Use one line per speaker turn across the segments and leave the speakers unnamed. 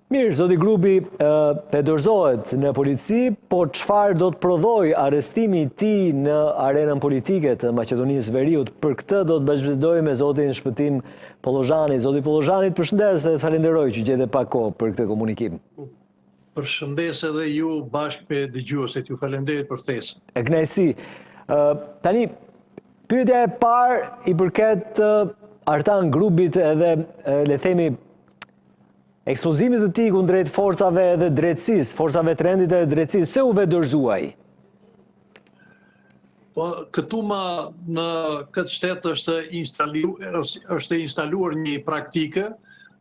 Mirë, zoti Grubi të dorëzohet në polici, po çfarë do të prodhoj arrestimi i tij në arenën politike të Maqedonisë Veriut? Për këtë do të bashkëbisedoj me zotin Shpëtim Pollozhani. Zoti Pollozhani, përshëndes dhe falenderoj që gjete pak kohë për këtë komunikim.
Përshëndes edhe ju bashkë me dëgjuesit, ju falenderit për ftesën.
E kënaqësi. Tani, pyetja e parë i përket Artan Grubit edhe le themi ekspozimit të tij kundrejt forcave dhe drejtësisë, forcave të rendit dhe drejtësisë, pse u vedërzua ai?
Po këtu në këtë shtet është instaluar një praktike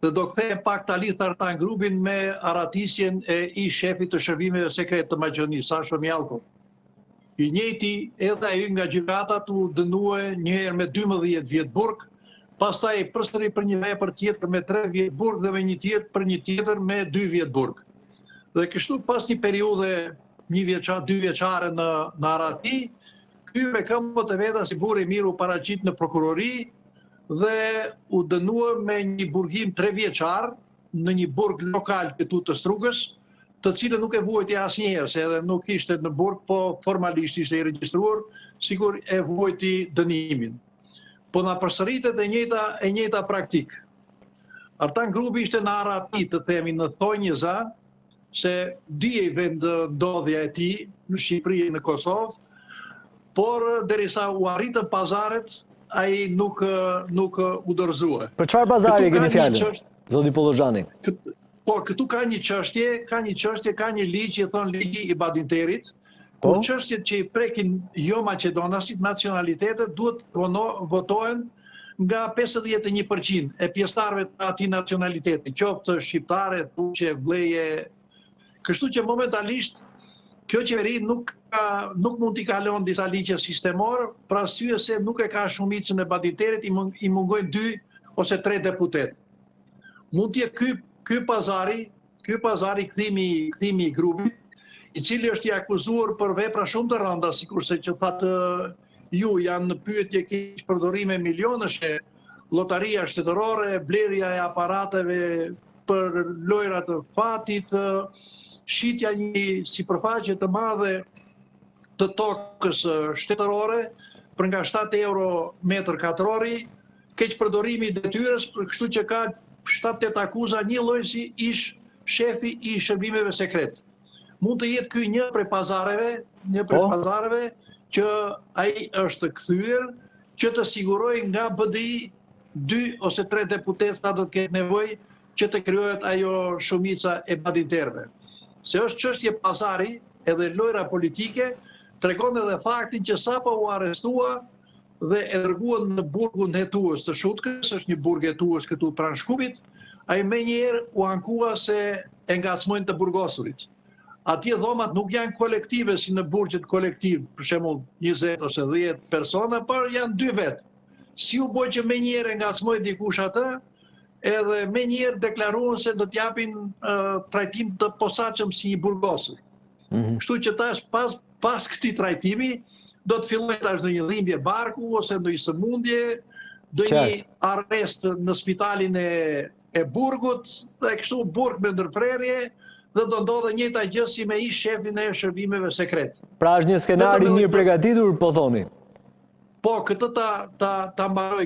dhe do kthej pak ta lidh Artan Grubin me aratisjen e ish shefit të shërbimeve sekrete të Maqedonisë, Sasho Mjalko. I njëjti edhe ai nga gjykata u dënue një herë me 12 vjet burg, pastaj përsëri për një vepër tjetër me 3 vjet burg dhe me një tjetër për një tjetër me 2 vjet burg. Dhe kështu pas një periudhe 2 vjeçare në Arati, ky me këmbët e veta si burr i mirë u paraqit në prokurori dhe u dënua me një burgim 3 vjeçar në një burg lokal këtu të Strugës, të cilën nuk e vuajti asnjëherë, se edhe nuk ishte në burg, po formalisht ishte i regjistruar, sikur e vuajti dënimin. Po na përsëritet e njëjta praktik. Artan Grubi ishte në Arati, të themi në thonjëza, se dije vend ndodhja e tij në Shqipëri e në Kosovë, por derisa u arritën pazaret, ai nuk u dorëzua.
Për çfarë pazari keni fjalën, zoti Pollozhani?
Po këtu ka një çështje, ka një ligj, i thon ligji i Badinterit, ku çështjet që i prekin jo maqedonasit, nacionalitetet, duhet votohen nga 51% e pjesëtarëve të atij nacionaliteti, qoftë shqiptare, tuqe, vleje. Kështu që momentalisht kjo qeveri nuk mund t'i kalon disa ligje sistemore, për arsye se nuk e ka shumicën e Badinterit, i mungojnë 2 ose 3 deputet. Mund të jetë ky pazari kthimi i Grubit, i cili është i akuzuar për vepra shumë të rënda, sikurse që thatë ju, janë në pyetje keq përdorime milionëshe, llotaria shtetërore, blerja e aparateve për lojra të fatit, shitja një sipërfaqe të madhe të tokës shtetërore për nga 7 euro metër katrori, keq përdorimi i detyrës, kështu që ka 7-8 akuza, një lloj si ish shefi i shërbimeve sekrete. Mund të jetë ky një prej pazareve që ai është kthyer që të sigurojë nga BDI 2 ose 3 deputet sa do të ketë nevojë që të krijohet ajo shumica e Badinterëve. Se është çështje pazari edhe lojra politike, tregon edhe faktin që sapo u arrestua dhe e dërguan në burgun hetues të Shutkës, është një burg hetues këtu pranë Shkupit, ai menjëherë u ankua se e ngacmojnë të burgosurit. Atje dhomat nuk janë kolektive si në burgjet kolektiv, për shembull 20 ose 10 persona, por janë 2 vetë. Si u bë që menjëherë e ngacmoi dikush atë, edhe menjëherë deklaruan se do t'japin trajtim të posaçëm si një burgosur. Kështu që tash pas këtij trajtimi do të fillojë tash në një dhimbje barku ose në një sëmundje, do një arrest në spitalin e burgut, dhe kështu burg me ndërprerje, dhe do ndodhe njëjta gjë si me ish shefin e shërbimeve sekrete.
Pra është një skenar i mirë përgatitur, po thoni?
Po, këtë ta mbaroj